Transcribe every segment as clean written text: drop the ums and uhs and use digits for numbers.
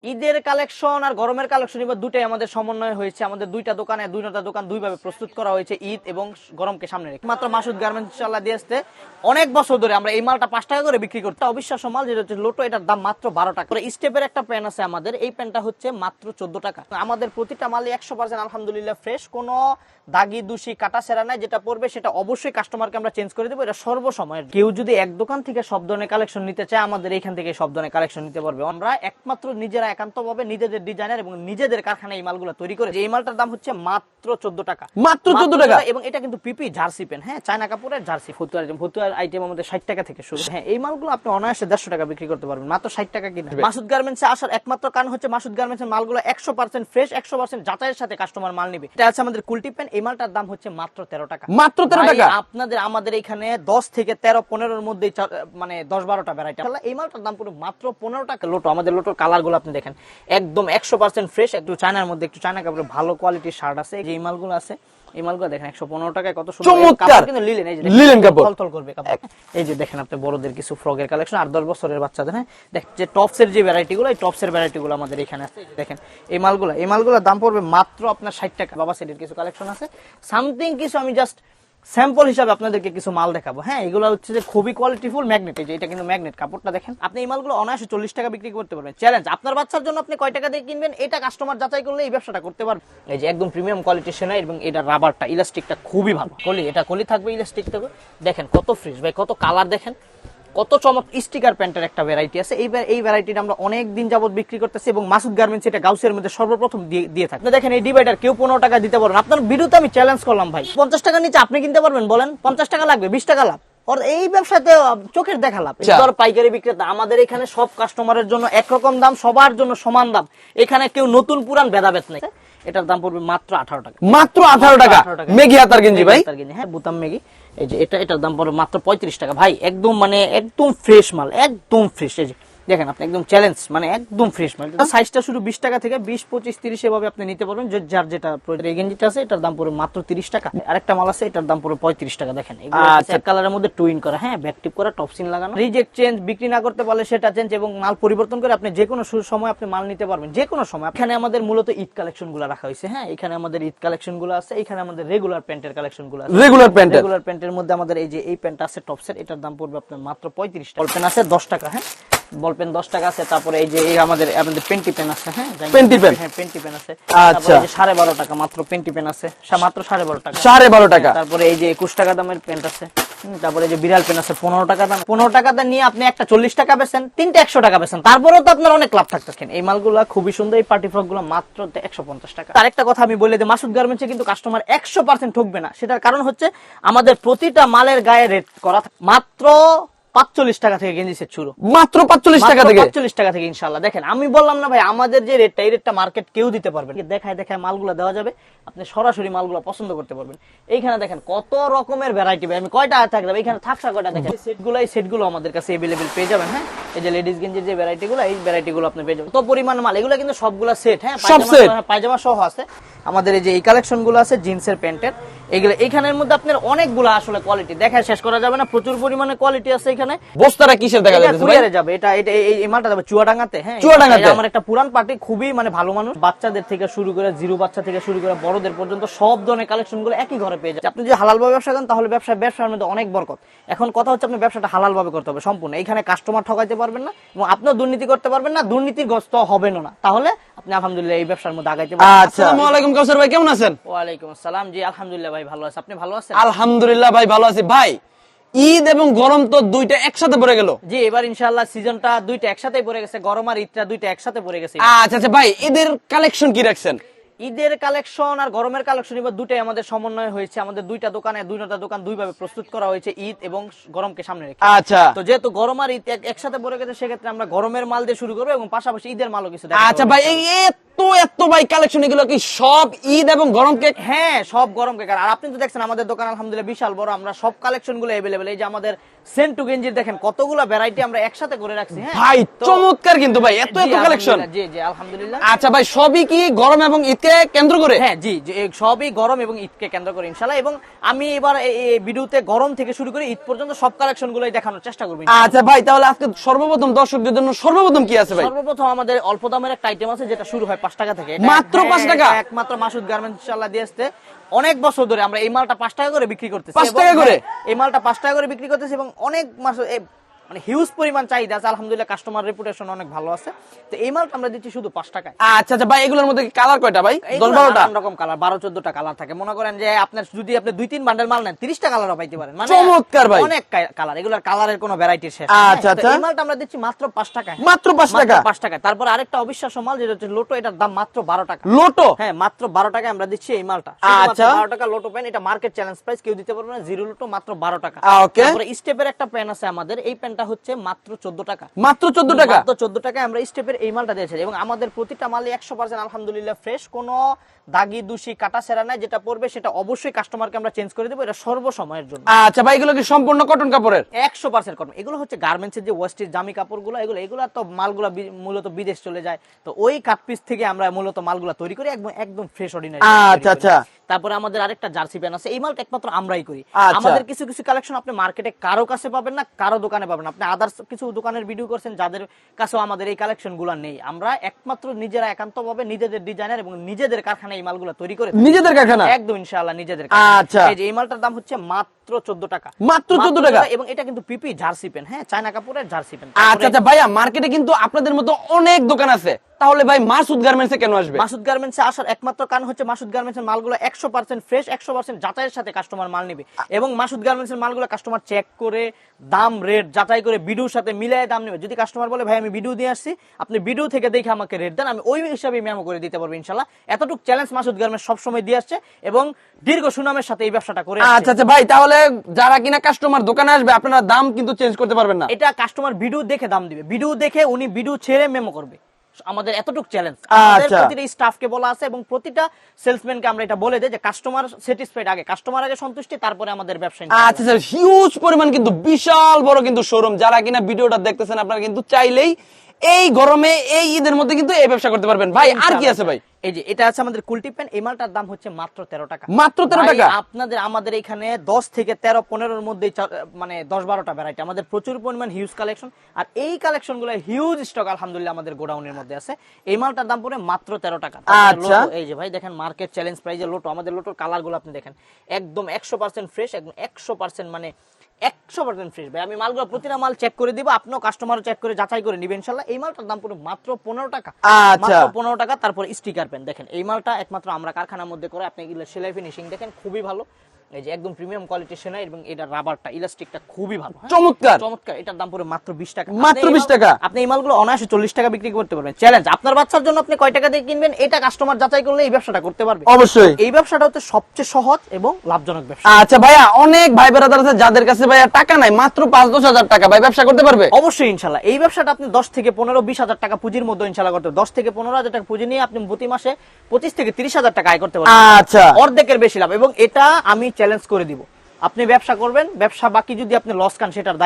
ঈদের কালেকশন আর গরমের কালেকশন এবার দুটাই আমাদের সমন্বয় হয়েছে। আমাদের দুইটা দোকান দুইভাবে প্রস্তুত করা হয়েছে ঈদ এবং গরমকে সামনে রেখে। মাত্র মাসুদ গার্মেন্টস ইনশাআল্লাহ দিয়ে আসতে অনেক বছর ধরে আমরা এই মালটা 5 টাকা করে বিক্রি করতে। অবিশ্বাস্য মাল যেটা হচ্ছে লোটো, এটার দাম মাত্র 12 টাকা। স্টেপের একটা প্যান আছে আমাদের, এই প্যানটা হচ্ছে মাত্র 14 টাকা। আমাদের প্রতিটা মালই 100% আলহামদুলিল্লাহ ফ্রেশ, কোনো দাগি দুষি কাটা সেরা নাই। যেটা পড়বে সেটা অবশ্যই কাস্টমারকে আমরা চেঞ্জ করে দেবো, এটা সর্বসময়ের। কেউ যদি এক দোকান থেকে সব ধরনের কালেকশন নিতে চায়, আমাদের এখান থেকে সব ধরনের কালেকশন নিতে পারবে। আমরা একমাত্র নিজেরা একান্তভাবে নিজেদের ডিজাইনার এবং নিজেদের কারখানায় এই মালগুলো তৈরি করে। এই মালটার দাম হচ্ছে মাত্র 14 টাকা। মাত্র 14 টাকা। এবং এটা কিন্তু পিপি জার্সি পেন, হ্যাঁ, চায়না কাপড়ের জার্সি। ফতুয়ার আইটেম আমাদের 60 টাকা থেকে শুরু। হ্যাঁ, এই মালগুলো আপনি অনায়াসে 150 টাকা বিক্রি করতে পারবেন মাত্র 60 টাকা কিনে। মাসুদ গার্মেন্টসে আসার একমাত্র কারণ হচ্ছে মাসুদ গার্মেন্টসের মালগুলো 100% ফ্রেশ, 100% যাচাইয়ের সাথে কাস্টমার মাল নিবে। এটা আছে আমাদের কুলটি পেন, এই মালটার দাম হচ্ছে মাত্র 13 টাকা। মাত্র 13 টাকা। আমাদের এখানে 10 থেকে 13, 15 এর মধ্যে মানে 10-12টা ভ্যারাইটি। এই মালটার দাম পুরো মাত্র 15 টাকা। লোটো, আমাদের লোটোর কালার গুলো আপনি দেখেন একদম 100% ফ্রেশ। একটু চায়নার মধ্যে, একটু চায়না কাপড়ের ভালো কোয়ালিটির শার্ট আছে। এই মালগুলো আছে, এই মালগুলো দেখেন 115 টাকায় কত সুন্দর কাপড়, কিন্তু লিলেন কাপড় থলথল করবে কাপড়। এই যে দেখেন আপনি বড়দের কিছু ফ্রকের কালেকশন, 8-10 বছরের বাচ্চাদের। হ্যাঁ, দেখেন যে টপসের যে ভ্যারাইটি গুলো, এই টপসের ভ্যারাইটি গুলো আমাদের এখানে আছে। দেখেন এই মালগুলোর দাম পড়বে মাত্র আপনার 60 টাকা। বাবা সেটের কিছু কালেকশন আছে, সামথিং কিছু আমি জাস্ট স্যাম্পল হিসাবে আপনাদেরকে কিছু মাল দেখাবো। হ্যাঁ, এগুলো হচ্ছে যে খুবই কোয়ালিটিফুল ম্যাগনেট। এই যে এটা কিন্তু ম্যাগনেট, কাপড়টা দেখেন। আপনি এই মালগুলো অনায়াসে 40 টাকা বিক্রি করতে পারবেন। চ্যালেঞ্জ, আপনার বাচ্চার জন্য আপনি কয় টাকা দিয়ে কিনবেন এটা কাস্টমার যাচাই করলে এই ব্যবসাটা করতে পারবেন। এই যে একদম প্রিমিয়াম কোয়ালিটির সেনা, এবং এটা রাবারটা, ইলাস্টিকটা খুবই ভালো। এটা কলি থাকবে, ইলাস্টিক থাকবে। দেখেন কত ফ্রেশ ভাই, কত কালার দেখেন, কত চমক। স্টিকার প্যান্টের একটা ভ্যারাইটি আছে, এই ভ্যারাইটিটা আমরা অনেক দিন যাবত বিক্রি করতেছি এবং মাসুদ গার্মেন্টস এটা গাউসের মধ্যে সর্বপ্রথম দিয়ে থাকে। দেখেন এই ডিভাইডার কেউ 15 টাকা দিতে পারবেন। আপনার ভিডিওতে আমি চ্যালেঞ্জ করলাম ভাই, 50 টাকা নিচে আপনি কিনতে পারবেন? বলেন 50 টাকা লাগবে, 20 টাকা লাভ। এই ব্যবসাতে চোখের দেখা লাভ। পাইকারি বিক্রেতা, আমাদের এখানে সব কাস্টমারের জন্য একরকম দাম, সবার জন্য সমান দাম। এখানে কেউ নতুন পুরান ভেদাভেদ নেই। এটার দাম পড়বে মাত্র 18 টাকা। মাত্র 18 টাকা। মেগি হাতার গেঞ্জি ভাই, হ্যাঁ, বুতাম মেগি। এই যে এটার দাম পড়বে মাত্র 35 টাকা ভাই। একদম মানে একদম ফ্রেশ মাল, একদম ফ্রেশ। এই যে দেখেন আপনি একদম চ্যালেঞ্জ, মানে একদম ফ্রেশ মাল। সাইজটা শুরু 20 টাকা থেকে 20, 25, 30 এভাবে আপনি নিতে পারবেন, যার যেটা প্রয়োজন। এই গেঞ্জিটা আছে, এটার দাম পড়বে মাত্র 30 টাকা। আরেকটা মাল আছে, এটার দাম পড়বে 35 টাকা। দেখেন এক কালারের মধ্যে টুইন করা, হ্যাঁ, ব্যাক টিপ করা, টপসিন লাগানো। রিজেক্ট চেঞ্জ, বিক্রি না করতে পারলে সেটা চেঞ্জ, এবং মাল পরিবর্তন করে আপনি যে কোনো সময় আপনি মাল নিতে পারবেন, যে কোনো সময়। এখানে আমাদের মূলত ঈদ কালেকশন গুলো রাখা হয়েছে। হ্যাঁ, এখানে আমাদের ঈদ কালেকশন গুলো আছে। এখানে আমাদের রেগুলার প্যান্টের কালেকশন গুলো আছে। রেগুলার প্যান্টের মধ্যে আমাদের এই যে এই প্যান্ট আছে টপসের, এটার দাম পড়বে আপনার মাত্র 35 টাকা। বলপেন আছে 10 টাকা। হ্যাঁ, বলপেন 10 টাকা আছে। তারপরে এই যে আমাদের পেন্টি পেন আছে। হ্যাঁ, পেন্টি পেন আছে। তারপরে এই যে 12.5 টাকা মাত্র পেন্টি পেন আছে, মাত্র 12.5 টাকা। 12.5 টাকা। তারপরে এই যে 21 টাকা দামের প্যান্ট আছে। তারপরে এই যে বিড়াল পেন আছে 15 টাকা দাম। 15 টাকা দাম নিয়ে আপনি একটা 40 টাকা বেচেন, তিনটা 100 টাকা বেচেন, তারপরেও তো আপনার অনেক লাভ থাকতেছে। এই মালগুলো খুবই সুন্দর। এই পার্টি ফ্রক গুলো মাত্র 150 টাকা। আরেকটা কথা আমি বলে দিই, মাসুদ গার্মেন্টসে কিন্তু কাস্টমার 100% ঠকবে না। সেটার কারণ হচ্ছে আমাদের প্রতিটা মালের গায়ে রেট করা মাত্র 45 টাকা থেকে গেঞ্জি সেট শুরু। মাত্র 45 টাকা থেকে, 45 টাকা থেকে ইনশাআল্লাহ। দেখেন আমি বললাম না ভাই, আমাদের যে রেটটা, এই রেটটা মার্কেট কেউ দিতে পারবে না। দেখায় মালগুলো দেওয়া যাবে, আপনি সরাসরি মালগুলো পছন্দ করতে পারবেন। এইখানে দেখেন কত রকমের ভ্যারাইটি ভাই, আমি কয়টা থাকবে এখানে থাকছে কয়টা দেখেন। এই সেটগুলো আমাদের কাছে अवेलेबल পেয়ে যাবেন। হ্যাঁ, এই যে লেডিস গেঞ্জির যে ভ্যারাইটিগুলো, এই ভ্যারাইটিগুলো আপনি পেয়ে যাবেন। তো পরিমাণ মাল, এগুলো কিন্তু সবগুলা সেট। হ্যাঁ, পায়জামা সহ আছে আমাদের। এই যে এই কালেকশনগুলো আছে জিন্সের প্যান্টের, এগুলো এইখানের মধ্যে আপনার অনেকগুলো আসলে কোয়ালিটি দেখায় শেষ করা যাবে না, প্রচুর পরিমাণে কোয়ালিটি আছে এখানে। বস্তাটা কিসের দেখা যাচ্ছে? কুরিয়ারে যাবে। এটা এই মালটা যাবে চুয়াডাঙ্গাতে। হ্যাঁ, চুয়াডাঙ্গাতে। আমার একটা পুরান পার্টি, খুবই মানে ভালো মানুষ, বাচ্চাদের থেকে শুরু করে জিরো বাচ্চা থেকে শুরু করে বড়দের পর্যন্ত সব ধরনের কালেকশনগুলো একই ঘরে পেয়ে যাবেন। আপনি যদি হালাল ভাবে ব্যবসা করেন তাহলে ব্যবসার মধ্যে অনেক বরকত। এখন কথা হচ্ছে আপনি ব্যবসাটা হালাল ভাবে করতে হবে সম্পূর্ণ। এখানে কাস্টমার ঠকাইতে পারবেন না এবং আপনিও দুর্নীতি করতে পারবেন না, দুর্নীতিগ্রস্ত হবেন না। তাহলে আপনি আলহামদুলিল্লাহ এই ব্যবসার মধ্যে আগাইতে পারবেন। আসসালামু আলাইকুম কাউসার ভাই, কেমন আছেন? ওয়ালাইকুম আসসালাম। জি আলহামদুলিল্লাহ ভাই, ভালো আছি। আপনি ভালো আছেন? আলহামদুলিল্লাহ ভাই, ভালো আছি। ভাই ঈদ এবং গরম তো দুইটা একসাথে পড়ে গেল। জি, এবার ইনশাআল্লাহ সিজনটা দুইটা একসাথে পড়ে গেছে, গরম আর ঈদটা দুইটা একসাথে পড়ে গেছে। আচ্ছা ভাই, ঈদের কালেকশন কি রাখছেন? ঈদের কালেকশন আর গরমের কালেকশন এবার দুটাই আমাদের সমন্বয় হয়েছে। আমাদের দুইটা দোকান দুইভাবে প্রস্তুত করা হয়েছে ঈদ এবং গরমকে সামনে রেখে। আচ্ছা, তো যেহেতু গরম আর ঈদ একসাথে পড়ে গেছে, সেক্ষেত্রে আমরা গরমের মাল দিয়ে শুরু করবো এবং পাশাপাশি ঈদের মালও কিছু। আচ্ছা ভাই, এই এত এত ভাই কালেকশন, এগুলো কি সব ঈদ এবং গরম কেক? হ্যাঁ, সব গরম কেক। আর আপনি তো দেখছেন আমাদের দোকান আলহামদুলিল্লাহ বিশাল বড়, আমরা সব কালেকশন গুলো অ্যাভেলেবেল। এই যে আমাদের সেন্টু গেঞ্জির দেখেন কতগুলো ভ্যারাইটি আমরা একসাথে করে রাখছি। হ্যাঁ ভাই তো- চমৎকার কিন্তু ভাই, এত জি, এত কালেকশন। আলহামদুলিল্লাহ, জি জি আলহামদুলিল্লাহ। আচ্ছা ভাই, সবই কি গরম এবং ঈদকে কেন্দ্র করে? হ্যাঁ জি জি, এই সবই গরম এবং ঈদকে কেন্দ্র করে ইনশাআল্লাহ। এবং আমি এবার এই ভিডিওতে গরম থেকে শুরু করে ঈদ পর্যন্ত সব কালেকশন গুলোই দেখানোর চেষ্টা করবো ইনশাআল্লাহ। আচ্ছা ভাই, তাহলে আজকে সর্বপ্রথম দর্শকদের জন্য সর্বপ্রথম কি আছে ভাই? সর্বপ্রথম আমাদের অল্প দামের একটা আইটেম আছে যেটা শুরু হয় 5 টাকা থেকে। মাত্র 5 টাকা? এটা একমাত্র মাসুদ গার্মেন্টস ইনশাআল্লাহ দিয়ে আসতে অনেক বছর ধরে আমরা এই মালটা 5 টাকা করে বিক্রি করতেছি। 5 এবং টাকা করে? হ্যাঁ, এই মালটা 5 টাকা করে বিক্রি করতেছি এবং অনেক মাস মানে হিউজ পরিমাণ চাহিদা আছে আলহামদুলিল্লাহ, কাস্টমার রেপুটেশন অনেক ভালো আছে। তো এই মালটা আমরা দিচ্ছি শুধু 5 টাকায়। আচ্ছা আচ্ছা ভাই, এগুলোর মধ্যে কালার কয়টা ভাই? 10 এইগুলো 12টা? নানান রকম কালার, 12-14টা কালার থাকে। মনে করেন যে আপনার যদি আপনি 2-3 বান্ডেল মাল নেন 30টা কালারও পাইতে পারেন। মানে চমৎকার ভাই। অনেক কালার, এগুলোর কালারের কোনো ভ্যারাইটি শেষ নেই। আচ্ছা, হ্যাঁ, তো আচ্ছা। এই মালটা আমরা দিচ্ছি মাত্র 5 টাকায়। মাত্র 5 টাকা? 5 টাকায়। তারপর আরেকটা অবিশ্বাস্য মাল যেটা হচ্ছে লোটো, এটার দাম মাত্র 12 টাকা। লোটো? হ্যাঁ, মাত্র 12 টাকায় আমরা দিচ্ছি এই মালটা। আচ্ছা। 12 টাকা লোটো পেন, এটা মার্কেট চ্যালেঞ্জ প্রাইস, কেউ দিতে পারবে না। জিরো লোটো মাত্র 12 টাকা। ওকে। তারপরে স্টেপের একটা পেন আছে আমাদের, এই পেনটা হচ্ছে মাত্র 14 টাকা। মাত্র 14 টাকা? মাত্র 14 টাকায় আমরা স্টেপের এই মালটা দিয়েছি। এবং আমাদের প্রতিটা মালই 100% আলহামদুলিল্লাহ ফ্রেশ, কোনো দাগি দুষি কাটা সেরা নাই। যেটা পড়বে সেটা অবশ্যই কাস্টমারকে আমরা চেঞ্জ করে দেবো, এটা সর্বসময়ের জন্য। আচ্ছা ভাই, এগুলো কি সম্পূর্ণ কটন কাপড়ের? 100% কটন। এগুলো হচ্ছে গার্মেন্টসের যে ওয়েস্টেজ জামি কাপড়গুলো, এগুলো তো মালগুলো মূলত বিদেশ চলে যায়। তো ওই কাট পিস থেকে আমরা মূলত মালগুলো তৈরি করি, একদম ফ্রেশ অর্ডিনারি। আচ্ছা আচ্ছা। তারপরে আমাদের আরেকটা জার্সি প্যান্ট আছে, এই মালটা একমাত্র আমরাই করি। আচ্ছা। আমাদের কিছু কিছু কালেকশন আপনি মার্কেটে কারো কাছে পাবেন না, কারো দোকানে পাবেন না। আপনি আদার্স কিছু দোকানের ভিডিও করছেন যাদের কাছেও আমাদের এই কালেকশন গুলো নেই। আমরা একমাত্র নিজেরা একান্তভাবে নিজেদের ডিজাইনার এবং নিজেদের কারখানায় এই মালগুলো তৈরি করে থাকি। নিজেদের কারখানা? একদম ইনশাআল্লাহ নিজেদের কারখানা। আচ্ছা। এই যে এই মালটার দাম হচ্ছে মাত্র 14 টাকা। মাত্র 14 টাকা? এবং এটা কিন্তু পিপি জার্সি প্যান্ট, হ্যাঁ চায়না কাপড়ের জার্সি প্যান্ট। আচ্ছা আচ্ছা ভাইয়া, মার্কেটে কিন্তু আপনাদের মতো অনেক দোকান আছে, তাহলে ভাই মাসুদ গার্মেন্টসে কেন আসবে? মাসুদ গার্মেন্টসে আসার একমাত্র কারণ হচ্ছে মাসুদ গার্মেন্টসের মালগুলো 100% ফ্রেশ, 100% যাচাইয়ের সাথে কাস্টমার মাল নেবে। এবং মাসুদ গার্মেন্টসের মালগুলো কাস্টমার চেক করে দাম রেট যাচাই করে ভিডিওর সাথে মিলিয়ে দাম নেবে। যদি কাস্টমার বলে ভাই আমি ভিডিও দিয়ে আসছি, আপনি ভিডিও থেকে দেখে আমাকে রেট দেন, আমি ওই হিসাবে মেমো করে দিতে পারবো ইনশাআল্লাহ। এতটুকু চ্যালেঞ্জ মাসুদ গার্মেন্টস সবসময় দিয়ে আসছে এবং দীর্ঘ সুনামের সাথে এই ব্যবসাটা করে আসছে। আচ্ছা আচ্ছা ভাই, তাহলে যারা কিনা কাস্টমার দোকানে আসবে, আপনারা দাম কিন্তু চেঞ্জ করতে পারবেন না? এটা কাস্টমার ভিডিও দেখে দাম দিবে, ভিডিও দেখে উনি ভিডিও ছেড়ে মেমো করবে। আমাদের এতটুকু চ্যালেঞ্জ আমাদের আচ্ছা। প্রতিটা স্টাফকে বলা আছে এবং প্রতিটা সেলসম্যানকে আমরা এটা বলে দেই যে কাস্টমার স্যাটিসফাইড আগে, কাস্টমার আগে সন্তুষ্টি, তারপরে আমাদের ব্যবসা ইনশাআল্লাহ। আচ্ছা স্যার, হিউজ পরিমাণ কিন্তু, বিশাল বড় কিন্তু শোরুম। যারা কিনা ভিডিওটা দেখতেছেন, আপনারা কিন্তু চাইলেই এই গরমে এই ঈদের মধ্যে কিন্তু এই ব্যবসা করতে পারবেন। ভাই আর কি আছে ভাই? এই যে এটা আছে আমাদের কুলটি পেন, এই মালটার দাম হচ্ছে মাত্র 13 টাকা। মাত্র 13 ভাই, টাকা? আমাদের এখানে 10 থেকে 13 15 মধ্যে মানে 10-12টা ভ্যারাইটি, আমাদের প্রচুর পরিমাণ হিউজ কালেকশন। আর এই কালেকশন গুলো হিউজ স্টক আলহামদুলিল্লাহ আমাদের গোডাউনের মধ্যে আছে। এই মালটার দাম পড়ে মাত্র 13 টাকা। আচ্ছা। এই যে ভাই দেখেন মার্কেট চ্যালেঞ্জ প্রাইজে লোটো, আমাদের লোটোর কালার গুলো আপনি দেখেন একদম 100% ফ্রেশ, একদম 100% মানে 100% ফ্রেশ। ভাই আমি মালগুলো প্রতিটা মাল চেক করে দিব, আপনিও কাস্টমারও চেক করে যাচাই করে নিবেন ইনশাআল্লাহ। এই মালটার দাম পুরো মাত্র 15 টাকা। আচ্ছা। মাত্র 15 টাকা। তারপর স্টিকার পেন দেখেন, এই মালটা একমাত্র আমরা কারখানার মধ্যে করে, আপনি এগুলো সেলাই ফিনিশিং দেখেন খুবই ভালো। এই যে একদম প্রিমিয়াম কোয়ালিটির সেলাই এবং এটা রাবারটা ইলাস্টিকটা খুবই ভালো। হ্যাঁ? চমৎকার চমৎকার। এটার দাম পুরো মাত্র 20 টাকা। মাত্র 20 টাকা? আপনি এই মালগুলো অনায়াসে 40 টাকা বিক্রি করতে পারবেন। চ্যালেঞ্জ, আপনার বাচ্চার জন্য আপনি কয় টাকা দিয়ে কিনবেন এটা কাস্টমার যাচাই করলে এই ব্যবসাটা করতে পারবে। অবশ্যই। এই ব্যবসাটা হচ্ছে সবচেয়ে সহজ এবং লাভজনক ব্যবসা। আচ্ছা ভাইয়া, অনেক ভাই বেরাদার আছে যাদের কাছে ভাইয়া টাকা নাই, মাত্র 5-10 হাজার টাকা, ভাই ব্যবসা করতে পারবে? অবশ্যই ইনশাআল্লাহ। এই ব্যবসাটা আপনি 10 থেকে 15-20 হাজার টাকা পুঁজির মধ্যে ইনশাআল্লাহ করতে পারবেন। 10 থেকে 15 হাজার টাকা পুঁজি নিয়ে আপনি প্রতি মাসে 25 থেকে 30 হাজার টাকা আয় করতে পারবেন। আচ্ছা। অর্ধেকের বেশি লাভ। এবং এটা আমি চ্যালেঞ্জ করে দিব, আপনি ব্যবসা করবেন, ব্যবসা বাকি যদি আপনি লস খান সেটার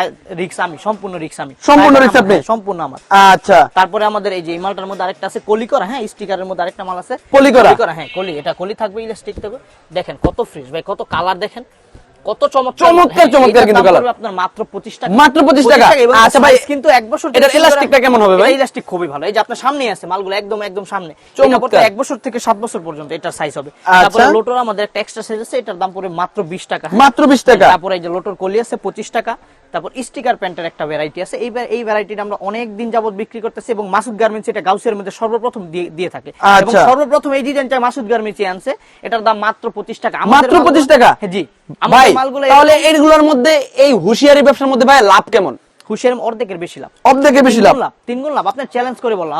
রিস্ক আমি, সম্পূর্ণ রিস্ক আমি। সম্পূর্ণ risk আপনি? সম্পূর্ণ আমার। আচ্ছা। তারপরে আমাদের এই যে এই মালটার মধ্যে আরেকটা আছে কলি করা, হ্যাঁ স্টিকারের মধ্যে আরেকটা মাল আছে কলি করা? হ্যাঁ কলি, এটা কলি থাকবে ইলাস্টিক থাকবে। দেখেন কত ফ্রেশ ভাই, কত কালার দেখেন, কত চমৎকার চমৎকার চমৎকার কিন্তু কালার। আপনার মাত্র 25 টাকা। মাত্র 25 টাকা? আচ্ছা ভাই, কিন্তু 1 বছর এটার ইলাস্টিকটা কেমন হবে ভাই? ইলাস্টিক খুবই ভালো। এই যে আপনার সামনে আছে মালগুলো একদম সামনে। চমৎকার। এটা পড়তে 1 বছর থেকে 7 বছর পর্যন্ত এটার সাইজ হবে। আচ্ছা। তারপরে লোটোর আমাদের একটা এক্সট্রা সাইজ আছে, এটার দাম পড়ে মাত্র 20 টাকা। মাত্র 20 টাকা? তারপরে এই যে লোটোর কলি আছে 25 টাকা। তারপর স্টিকার প্যান্টের একটা ভ্যারাইটি আছে, এই ভ্যারাইটিটা আমরা অনেক দিন যাবত বিক্রি করতেছি এবং মাসুদ গার্মেন্টস এটা গাউসিয়ার মধ্যে সর্বপ্রথম দিয়ে থাকে। এবং আচ্ছা। সর্বপ্রথম এই ডিজাইনটা মাসুদ গার্মেন্টস আনছে, এটার দাম মাত্র 25 টাকা। মাত্র 25 টাকা? হ্যাঁ জি। ভাই মালগুলো তাহলে এইগুলোর মধ্যে, এই হুঁশিয়ারি ব্যবসার মধ্যে ভাই লাভ কেমন? হুশের অর্ধেকের বেশি লাভ, অর্ধেকের বেশি লাভ। 3 গুণ লাভ। আপনি চ্যালেঞ্জ করে বললাম,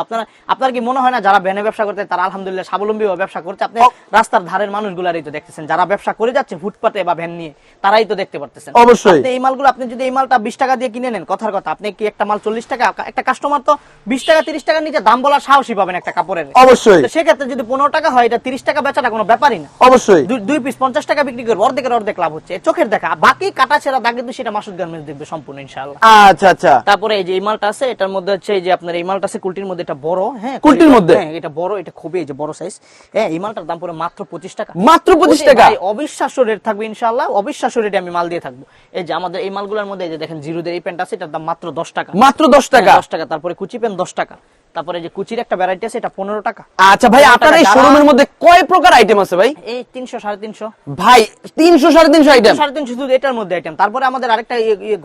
আপনার কি মনে হয় না যারা ভ্যানে ব্যবসা করতে তারা আলহামদুলিল্লাহ স্বাবলম্বী ব্যবসা করছে? আপনি রাস্তার ধারের মানুষগুলারই তো দেখতেছেন, যারা ব্যবসা করে যাচ্ছে ফুটপাতে বা ভ্যান নিয়ে, তারাই তো দেখতে পারতেছেন। অবশ্যই আপনি এই মালগুলো, আপনি যদি এই মালটা 20 টাকা দিয়ে কিনে নেন, কথার কথা, আপনি কি একটা মাল 40 টাকা, একটা কাস্টমার তো 20 টাকা 30 টাকার নিচে দাম বলার সাহসই পাবেন একটা কাপড়ের। অবশ্যই। তো সেক্ষেত্রে যদি 15 টাকা হয়, এটা 30 টাকা বেচাটা কোনো ব্যাপারই না। অবশ্যই 2 পিস 50 টাকা বিক্রি করবো, অর্ধেকের অর্ধেক লাভ হচ্ছে, চোখের দেখা। বাকি কাটা ছেঁড়া দাগ কিন্তু সেটা মাসুদ গার্মেন্টস দেখবে সম্পূর্ণ ইনশাআল্লাহ। আচ্ছা আচ্ছা। তারপরে এই যে এই মালটা আছে, এটার মধ্যে হচ্ছে এই যে আপনার এই মালটা আছে কুলটির মধ্যে, এটা বড়, হ্যাঁ কুলটির মধ্যে, হ্যাঁ এটা বড়, এটা খুবই এই যে বড় সাইজ। হ্যাঁ এই মালটার দাম পড়ে মাত্র 25 টাকা। মাত্র 25 টাকা। ভাই অবিশ্বাস্য রেট থাকবে ইনশাআল্লাহ, অবিশ্বাস্য রেটে আমি মাল দিয়ে থাকবো। এই যে আমাদের এই মালগুলোর মধ্যে এই যে দেখেন জিরোদের এই প্যান্ট আছে, এটার দাম মাত্র 10 টাকা। মাত্র 10 টাকা। 10 টাকা। তারপরে কুচি প্যান্ট 10 টাকা। তারপরে যে কুচির একটা ভ্যারাইটি আছে, এটা 15 টাকা। আচ্ছা ভাই, আপনার এই শোরুমের মধ্যে কয় প্রকার আইটেম আছে ভাই? এই 300 350 ভাই 300 350 আইটেম। 350 শুধু এটার মধ্যে আইটেম। তারপরে আমাদের আরেকটা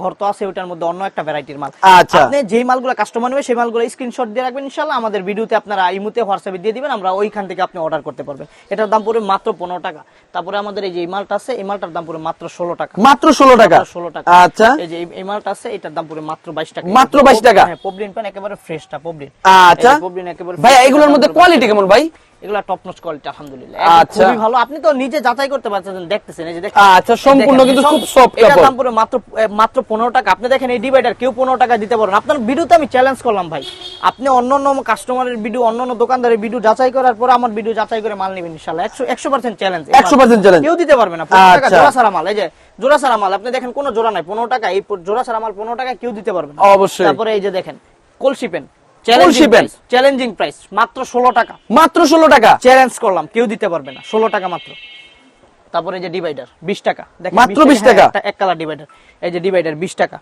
ঘর তো আছে, ওটার মধ্যে অন্য একটা ভ্যারাইটির মাল। আচ্ছা। আপনি যেই মালগুলো কাস্টমার নেবে সেই মালগুলো স্ক্রিনশট দিয়ে রাখবেন ইনশাআল্লাহ, আমাদের ভিডিওতে আপনারা ইমুতে হোয়াটসঅ্যাপে দিয়ে দিবেন, আমরা ওইখান থেকে আপনি অর্ডার করতে পারবেন। এটার দাম পড়বে মাত্র 15 টাকা। তারপরে আমাদের এই যে এই মালটা আছে, এই মালটার দাম পড়বে মাত্র 16 টাকা। মাত্র 16 টাকা। 16 টাকা। আচ্ছা। এই যে এই মালটা আছে, এটার দাম পড়বে মাত্র 22 টাকা। মাত্র 22 টাকা। হ্যাঁ পবলিন পান একেবারে ফ্রেশটা পবলিন। আচ্ছা পবলিন একেবারে ভাই, এগুলোর মধ্যে কোয়ালিটি কেমন ভাই? এগুলা টপ নচ কোয়ালিটি আলহামদুলিল্লাহ, আচ্ছা। খুবই ভালো। আপনি তো নিজে যাচাই করতে পারছেন, দেখতেছেন এই যে দেখেন। আচ্ছা, সম্পূর্ণ কিন্তু খুব সফট এটা কাপড়। দাম পুরো মাত্র 15 টাকা। আপনি দেখেন এই ডিভাইডার কেউ 15 টাকা দিতে পারবেন। আপনার ভিডিওতে আমি চ্যালেঞ্জ করলাম ভাই, আপনি অন্যান্য কাস্টমারের ভিডিও, অন্যান্য দোকানদারের ভিডিও যাচাই করার পর আমার ভিডিও যাচাই করে মাল নেবেন ইনশাআল্লাহ। 100% চ্যালেঞ্জ, 100% চ্যালেঞ্জ। কেউ দিতে পারবে না 15 টাকা আচ্ছা। জোড়া সারা মাল। এই যে জোড়া সারা মাল, আপনি দেখেন কোনো জোড়া নাই, 15 টাকা। এই জোড়া সারা মাল 15 টাকা কেউ দিতে পারবে না। অবশ্যই। তারপরে এই যে দেখেন কলসি পেন, চ্যালেঞ্জিং প্রাইস মাত্র 16 টাকা। মাত্র 16 টাকা। চ্যালেঞ্জ করলাম, কেউ দিতে পারবে না, 16 টাকা মাত্র। তারপরে এই যে ডিভাইডার 20 টাকা, দেখেন মাত্র 20 টাকা। এক কালার ডিভাইডার, এই যে ডিভাইডার 20 টাকা।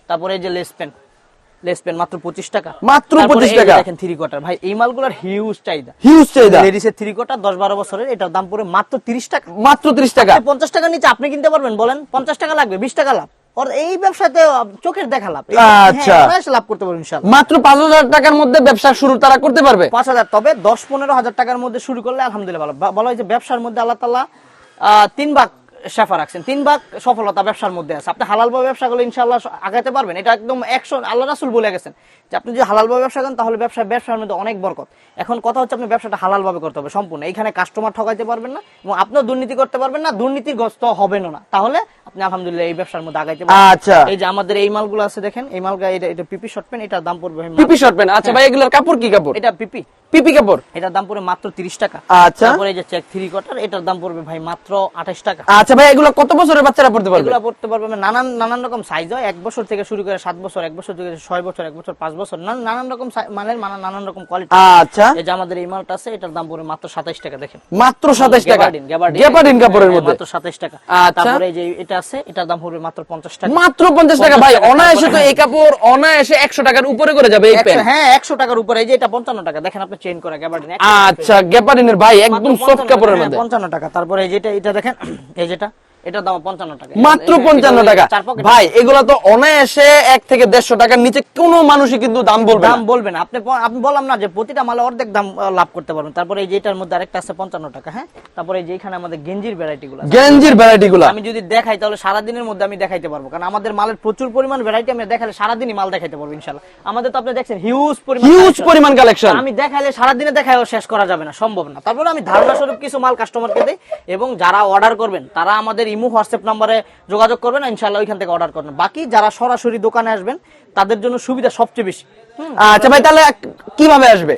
তারপরে এই যে লেস পেন মাত্র 25 টাকা। মাত্র 25 টাকা। দেখেন 3 কোয়ার্টার, ভাই এই মালগুলোর হিউজ চাহিদা, হিউজ চাহিদা। লেডিসের 3 কোয়ার্টার 10-12 বছরের, এটার দাম পড়ে মাত্র 30 টাকা। মাত্র 30 টাকা। 50 টাকার নিচে আপনি কিনতে পারবেন? বলেন 50 টাকা লাগবে, 20 টাকা লাভ। আর এই ব্যবসাতে চোখের দেখা লাভ। আচ্ছা। হ্যাঁ লাভ করতে পারবেন ইনশাআল্লাহ। মাত্র 5000 টাকার মধ্যে ব্যবসা শুরু তারা করতে পারবে। 5000, তবে 10-15 হাজার টাকার মধ্যে শুরু করলে আলহামদুলিল্লাহ ভালো। বলা হয় যে ব্যবসার মধ্যে আল্লাহ তাআলা 3 ভাগ শেফা রাখছেন, 3 ভাগ সফলতা ব্যবসার মধ্যে আছে। আপনি হালাল ভাবে ব্যবসা করলে ইনশাআল্লাহ আগাতে পারবেন। এটা একদম 100, আল্লাহ রাসূল বলে গেছেন যে আপনি যদি হালাল ভাবে ব্যবসা করেন তাহলে ব্যবসার মধ্যে অনেক বরকত। এখন কথা হচ্ছে আপনি ব্যবসাটা হালাল ভাবে করতে হবে সম্পূর্ণ। এখানে কাস্টমার ঠকাইতে পারবেন না এবং আপনিও দুর্নীতি করতে পারবেন না, দুর্নীতিগ্রস্ত হবেন না। তাহলে আপনি আলহামদুলিল্লাহ এই ব্যবসার মধ্যে আগাইতে পারবেন। আচ্টা। এই যে আমাদের এই মালগুলো আছে দেখেন, এই মালগুলো এটা পিপি শর্ট প্যান্ট, এটার দাম পড়বে পিপি শর্ট প্যান্ট। আচ্ছা ভাই, এগুলোর কাপড় কি কাপড়? এটা পিপি কাপড়। এটার দাম পড়বে মাত্র 30 টাকা। আচ্ছা। তারপরে এই যে চেক 3 কোয়ার্টার, এটার দাম পড়বে ভাই মাত্র 28 টাকা। আচ্ছা ভাই, এগুলো কত বছরের বাচ্চারা পড়তে পারবে? এগুলো পড়তে পারবে নানান রকম সাইজ হয়, 1 বছর থেকে শুরু করে 7 বছর, 1 বছর থেকে 6 বছর, 1 বছর 5 বছর, নানান রকম মানের নানান রকম কোয়ালিটি। আচ্ছা। এই যে আমাদের এই মালটা আছে, এটার দাম পড়বে মাত্র 27 টাকা। দেখেন মাত্র 27 টাকা। গেবার্ডিন কাপড়ের মধ্যে মাত্র 27 টাকা। আচ্ছা। তারপরে এই যে এটা আছে, এটার দাম পড়বে মাত্র 50 টাকা। মাত্র 50 টাকা। ভাই অনায়াসে তো এই কাপড় অনায়াসে 100 টাকার উপরে করে যাবে এই প্যান্ট। হ্যাঁ 100 টাকার উপরে। এই যে এটা 55 টাকা, দেখেন আপনি চেইন করা গেবার্ডিন। আচ্ছা, গেবার্ডিনের ভাই একদম সফট কাপড়ের মধ্যে 55 টাকা। তারপরে এই যেটা, এটা দেখেন, এই যেটা, এটার দাম 55 টাকা। মাত্র 55 টাকা। ভাই এগুলা তো অনায়াসে 1 থেকে 150 টাকার নিচে কোনো মানুষই কিন্তু দাম বলবে না। আপনি বললাম না যে প্রতিটা মালে অর্ধেক দাম লাভ করতে পারবেন। তারপরে এই যে এটার মধ্যে আরেকটা আছে 55 টাকা। হ্যাঁ, তারপরে এই যে এখানে আমাদের গেঞ্জির ভ্যারাইটি গুলো আমি যদি দেখাই তাহলে সারাদিনের মধ্যে আমি দেখাইতে পারবো, কারণ আমাদের মালের প্রচুর পরিমাণ ভ্যারাইটি। আমি দেখালে সারাদিনই মাল দেখাইতে পারবো ইনশাআল্লাহ। আমাদের তো আপনি দেখছেন হিউজ পরিমাণ কালেকশন। আমি দেখাইলে সারাদিনে দেখায়ও শেষ করা যাবে না, সম্ভব না। তারপরে আমি ধারণা স্বরূপ কিছু মাল কাস্টমারকে দেই, এবং যারা অর্ডার করবেন তারা আমাদের ইমো হোয়াটসঅ্যাপ নাম্বারে যোগাযোগ করবেন, ইনশাআল্লাহ ওইখান থেকে অর্ডার করবেন। বাকি যারা সরাসরি দোকানে আসবেন তাদের জন্য সুবিধা সবচেয়ে বেশি। আচ্ছা ভাই, তাহলে কিভাবে আসবে?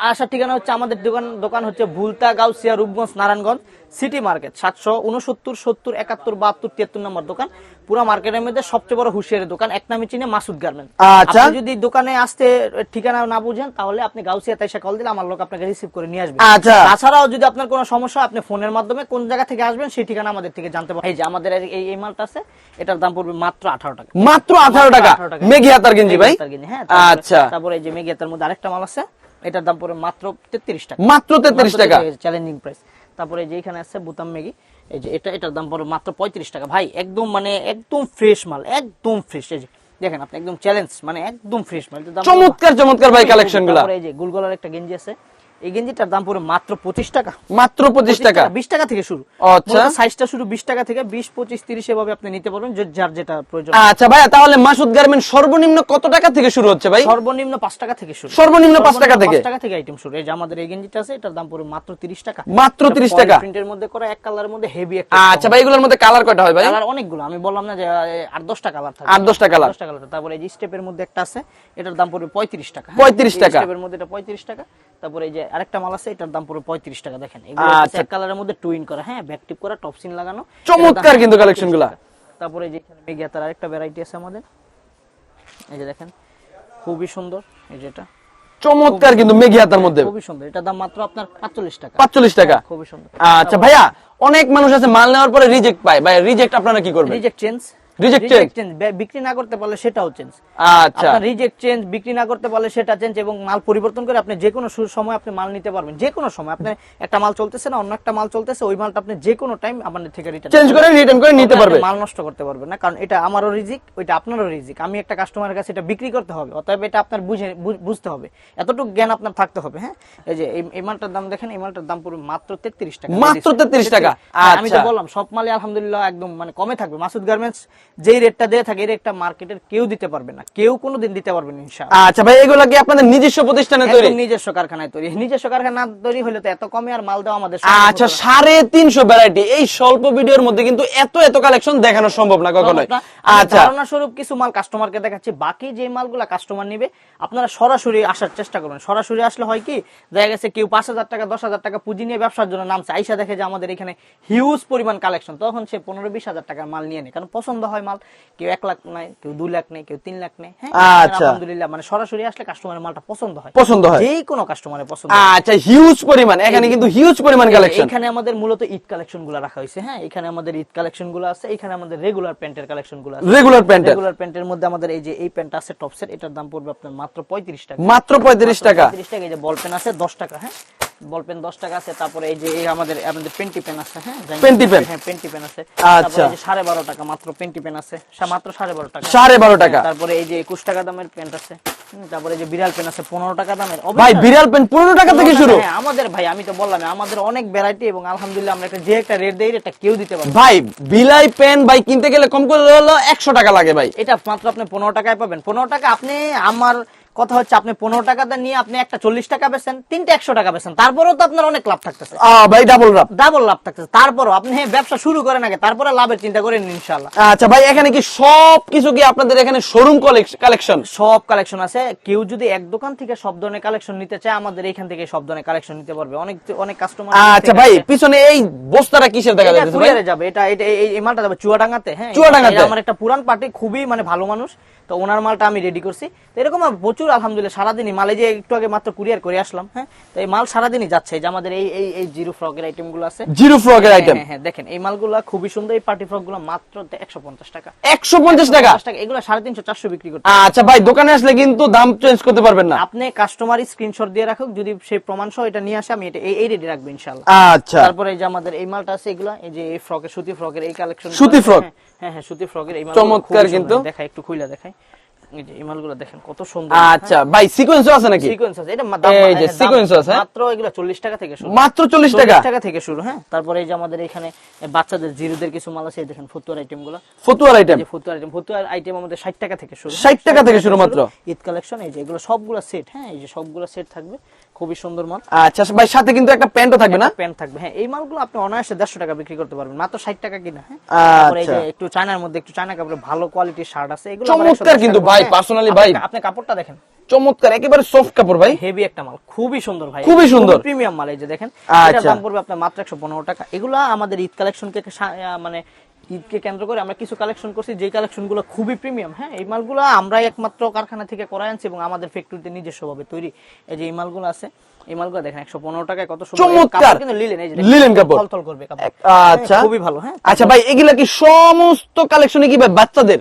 আসার ঠিকানা হচ্ছে আমাদের দোকান হচ্ছে ভুলতা, গাউসিয়া, রূপগঞ্জ, নারায়ণগঞ্জ সিটি মার্কেট, 769 70 71 72 73 নম্বর দোকান। পুরো মার্কেটের মধ্যে সবচেয়ে বড় হুঁশিয়ারের দোকান, এক নামে চিনে মাসুদ গার্মেন্টস। আচ্ছা। আপনি যদি দোকানে আসতে ঠিকানা না বুঝেন তাহলে আপনি গাউসিয়া তাইসা কল দিলে আমার লোক আপনাকে রিসিভ করে নিয়ে আসবে। আচ্ছা। তাছাড়াও যদি আপনার কোনো সমস্যা, আপনি ফোনের মাধ্যমে কোন জায়গা থেকে আসবেন সেই ঠিকানা আমাদের থেকে জানতে পারবেন। এই যে আমাদের এই মালটা আছে, এটার দাম পড়বে মাত্র 18 টাকা। মাত্র 18 টাকা। মেঘি হাতার গেঞ্জি ভাই। হ্যাঁ। আচ্ছা। তারপরে এই যে মেঘি হাতার মধ্যে আরেকটা মাল আছে, এটার দাম পড়বে মাত্র 33 টাকা। মাত্র 33 টাকা, চ্যালেঞ্জিং প্রাইস। তারপরে যে এখানে আছে বুতাম মেগি, এই যে এটার দাম পড়বে মাত্র 35 টাকা। ভাই একদম একদম ফ্রেশ মাল, একদম ফ্রেশ। এই যে দেখেন আপনি একদম চ্যালেঞ্জ, একদম ফ্রেশ মাল। চমৎকার ভাই কালেকশনগুলো। তারপরে এই যে গোলগলার একটা গেঞ্জি আছে, এই গেঞ্জিটার দাম পড়বে মাত্র 25 টাকা। মাত্র 25 টাকা। 20 টাকা থেকে শুরু। আচ্ছা, সাইজটা শুরু 20 টাকা থেকে 20, 25, 30 এভাবে আপনি নিতে পারবেন, যার যেটা প্রয়োজন। আচ্ছা ভাইয়া, তাহলে মাসুদ গার্মেন্ট সর্বনিম্ন কত টাকা থেকে শুরু হচ্ছে ভাই? সর্বনিম্ন 5 টাকা থেকে শুরু। সর্বনিম্ন 5 টাকা থেকে? 5 টাকা থেকে আইটেম শুরু। এই যে আমাদের এই গেঞ্জিটা আছে, এটার দাম পড়বে মাত্র 30 টাকা। মাত্র 30 টাকা। প্রিন্টের মধ্যে করা, এক কালারের মধ্যে হেভি একটা। আচ্ছা ভাই, এগুলোর মধ্যে কালার কয়টা হয় ভাই? কালার অনেকগুলো, আমি বললাম না যে 8-10টা কালার থাকে। 8-10টা কালার। 10টা কালার। তারপরে এই যে স্টেপের মধ্যে একটা আছে, এটার দাম পড়বে 35 টাকা। 35 টাকা। স্টেপের মধ্যে এটা 35 টাকা। তারপরে এই যে আরেকটা মাল আছে, এটার দাম পড়বে 35 টাকা। দেখেন এগুলো আচ্ছা, এক কালারের মধ্যে টুইন করা, হ্যাঁ, ব্যাক টিপ করা, টপ সিন লাগানো, চমৎকার কিন্তু কালেকশনগুলো। তারপরে এই যে এখানে মেঘিয়াতার আরেকটা ভ্যারাইটি আছে আমাদের, এই যে দেখেন খুবই সুন্দর, এই যে এটা চমৎকার কিন্তু মেঘি হাতার মধ্যে, খুবই সুন্দর। এটার দাম মাত্র আপনার 45 টাকা। 45 টাকা। খুবই সুন্দর। আচ্ছা ভাইয়া, অনেক মানুষ আছে মাল নেওয়ার পরে রিজেক্ট পায়, ভাই রিজেক্ট আপনারা কি করবেন? Reject change. রিজেক্ট চেঞ্জ, বিক্রি না করতে পারলে সেটাও চেঞ্জ। আচ্ছা, আপনার রিজেক্ট চেঞ্জ, বিক্রি না করতে পারলে সেটা চেঞ্জ, এবং মাল পরিবর্তন করে আপনি যে কোনো সময় আপনি মাল নিতে পারবেন। যে কোনো সময় আপনি একটা মাল চলতেছে না, অন্য একটা মাল চলতেছে, ওই মালটা আপনি যে কোনো টাইম আপনাদের থেকে চেঞ্জ করে রিটার্ন করে নিতে পারবে। মাল নষ্ট করতে পারবেন না, কারণ এটা আমারও রিজিক, ওইটা আপনারও রিজিক। আমি একটা কাস্টমারের কাছে এটা বিক্রি করতে হবে, অতএব এটা আপনার বুঝতে হবে, এতটুকু জ্ঞান আপনার থাকতে হবে। হ্যাঁ, এই যে এই মালটার দাম দেখেন, এই মালটার দাম পুরো মাত্র 33 টাকা। মাত্র 33 টাকা। আমি তো বললাম সব মালে আলহামদুলিল্লাহ একদম মানে কমে থাকবে। মাসুদ গার্মেন্টস যেই রেটটা দিয়ে থাকে, এই রেটটা মার্কেটের কেউ দিতে পারবে না, কেউ কোনোদিন দিতে পারবে না ইনশাআল্লাহ। আচ্ছা ভাই, এগুলো কি আপনাদের নিজস্ব প্রতিষ্ঠানে তৈরি? একদম নিজস্ব কারখানায় তৈরি। নিজস্ব কারখানা তৈরি হলে তো এত কমে আর মাল দেওয়া আমাদের আচ্ছা, 350 ভ্যারাইটি। এই স্বল্প ভিডিওর মধ্যে কিন্তু এত কালেকশন দেখানো সম্ভব না কখনোই। আচ্ছা, ধারণা স্বরূপ কিছু মাল কাস্টমারকে দেখাচ্ছি, বাকি যে মালগুলা কাস্টমার নিবে আপনারা সরাসরি আসার চেষ্টা করবেন। সরাসরি আসলে হয় কি, দেখা গেছে কেউ 5,000 টাকা 10,000 টাকা পুঁজি নিয়ে ব্যবসার জন্য নামছে, আইসা দেখে যে আমাদের এখানে হিউজ পরিমাণ কালেকশন, তখন সে 15-20 হাজার টাকার মাল নিয়ে নেয়, কারণ পছন্দ হয় মাল। কেউ 1 লাখ নেয়, কেউ 2 লাখ নেয়, কেউ 3 লাখ নেয়। হ্যাঁ, আচ্ছা, আলহামদুলিল্লাহ মানে সরাসরি আসলে কাস্টমারের মালটা পছন্দ হয়, যে কোনো কাস্টমারের পছন্দ। আচ্ছা, হিউজ পরিমাণ, এখানে কিন্তু হিউজ পরিমাণ কালেকশন। এখানে আমাদের মূলত ঈদ কালেকশন গুলো রাখা হয়েছে। হ্যাঁ, এখানে আমাদের ঈদ কালেকশন গুলো আছে, এখানে আমাদের রেগুলার প্যান্টের কালেকশন গুলো আছে। রেগুলার প্যান্টের মধ্যে আমাদের এই যে এই প্যান্টটা আছে টপ সেট, এটার দাম পড়বে আপনার মাত্র 35 টাকা। মাত্র 35 টাকা। 35 টাকা। এই যে বল পেন আছে 10 টাকা। হ্যাঁ, বল পেন 10 টাকা আছে। তারপরে এই যে আমাদের পেন্টি পেন আছে। হ্যাঁ, পেন্টি পেন। হ্যাঁ, পেন্টি পেন আছে। আচ্ছা, তারপরে এই যে 12.5 টাকা মাত্র পেন্টি পেন আছে, মাত্র 12.5 টাকা। 12.5 টাকা। তারপরে এই যে 21 টাকা দামের প্যান্ট আছে। তারপরে এই যে বিড়াল পেন আছে 15 টাকা দামের। ভাই বিড়াল পেন 15 টাকা থেকে শুরু? হ্যাঁ, আমাদের ভাই আমি তো বললাম আমাদের অনেক ভ্যারাইটি, এবং আলহামদুলিল্লাহ আমরা যে একটা রেট দেই, এটা কেউ দিতে পারবে। ভাই বিলাই পেন ভাই কিনতে গেলে কম করে হলো 100 টাকা লাগে ভাই। এটা মাত্র আপনি 15 টাকায় পাবেন। 15 টাকা আপনি, আমার কথা হচ্ছে আপনি 15 টাকা নিয়ে আপনি একটা 40 টাকা বেচেন, তিনটা 100 টাকা বেচেন, তারপরেও তো আপনার অনেক লাভ থাকতেছে। ভাই ডাবল লাভ থাকতেছে। তারপরও আপনি ব্যবসা শুরু করেন আগে, তারপরে লাভের চিন্তা করেন ইনশাআল্লাহ। আচ্ছা ভাই, এখানে কি সব কিছু কি আপনাদের এখানে শোরুম কালেকশন? সব কালেকশন আছে। কেউ যদি এক দোকান থেকে সব ধরনের কালেকশন নিতে চায়, আমাদের এখান থেকে সব ধরনের কালেকশন নিতে পারবে। অনেক কাস্টমার। আচ্ছা ভাই, পিছনে এই বস্তাটা কিসের দেখা যাচ্ছে? কুরিয়ারে যাবে, এটা এই মালটা যাবে চুয়াডাঙ্গাতে। হ্যাঁ, চুয়াডাঙ্গাতে। আমার একটা পুরান পার্টি, খুবই মানে ভালো মানুষ, তো ওনার মালটা আমি রেডি করছি। তো এরকম প্রচুর আলহামদুলিল্লাহ সারাদিনই মাল, এই যে একটু আগে মাত্র কুরিয়ার করে আসলাম। হ্যাঁ, তো এই মাল সারাদিনই যাচ্ছে। যে আমাদের এই জিরো ফ্রকের আইটেম গুলো আছে, জিরো ফ্রকের আইটেম। হ্যাঁ, দেখেন এই মালগুলো খুবই সুন্দর। এই পার্টি ফ্রক গুলো মাত্র 150 টাকা। 150 টাকা? এগুলো 350-400 বিক্রি করতে। আচ্ছা ভাই, দোকানে আসলে কিন্তু দাম চেঞ্জ করতে পারবেন না। আপনি কাস্টমার স্ক্রিনশট দিয়ে রাখুক, যদি সেই প্রমাণ সহ এটা নিয়ে আসে, আমি এটা এই রেডি রাখবো ইনশাআল্লাহ। আচ্ছা, তারপরে এই যে আমাদের এই মালটা আছে, এগুলা এই যে এই ফ্রকের, সুতি ফ্রকের এই কালেকশন। সুতি ফ্রক? হ্যাঁ, সুতি ফ্রকের এই মাল চমৎকার কিন্তু। দেখাই, একটু খুলে দেখাই। এই যে এই মালগুলো দেখেন কত সুন্দর। আচ্ছা ভাই, সিকোয়েন্সও আছে নাকি? সিকোয়েন্স আছে। এটা এই যে সিকোয়েন্স আছে মাত্র এগুলো 40 টাকা থেকে শুরু। মাত্র 40 টাকা? 40 টাকা থেকে শুরু। হ্যাঁ, তারপরে এই যে আমাদের এখানে বাচ্চাদের জিরোদের কিছু মাল আছে, দেখেন ফুটওয়্যার আইটেম গুলো। Footwear item? ফুটওয়্যার আইটেম আমাদের 60 টাকা থেকে শুরু। 60 টাকা থেকে শুরু মাত্র? ঈদ কালেকশন। এই যে এগুলো সবগুলো সেট। হ্যাঁ, এই যে সবগুলো সেট থাকবে, খুবই সুন্দর মাল। আচ্ছা ভাই, সাথে কিন্তু একটা প্যান্টও থাকবে না? প্যান্ট থাকবে। হ্যাঁ, এই মালগুলো আপনি অনায়াসে 150 টাকা বিক্রি করতে পারবেন, মাত্র 60 টাকা কিনা। হ্যাঁ, তারপরে এই যে একটু চায়নার মধ্যে, একটু চায়না কাপড়ে ভালো কোয়ালিটির শার্ট আছে, এগুলো চমৎকার কিন্তু ভাই, পার্সোনালি ভাই আপনি কাপড়টা দেখেন, চমৎকার, একেবারে সফট কাপড় ভাই, হেভি একটা মাল, খুবই সুন্দর ভাই, খুবই সুন্দর প্রিমিয়াম মাল। এই যে দেখেন, এটার দাম পড়বে আপনার মাত্র 115 টাকা। এগুলা আমাদের ঈদ কালেকশনকে মানে ঈদকে কেন্দ্র করে আমরা কিছু কালেকশন করছি, যে কালেকশন গুলো খুবই প্রিমিয়াম। হ্যাঁ, এই মালগুলো আমরা একমাত্র কারখানা থেকে করাই আনছি, এবং আমাদের ফ্যাক্টরিতে নিজস্বভাবে তৈরি। এই যে এই মালগুলো আছে, এই মালগুলো দেখেন 115 টাকায় কত সুন্দর চমৎকার, কিন্তু লিলেন। এই যে লিলেন কাপড়, থলথল করবে কাপড়। আচ্ছা, খুবই ভালো। হ্যাঁ, আচ্ছা ভাই, এগুলা কি সমস্ত কালেকশনে কি ভাই বাচ্চাদের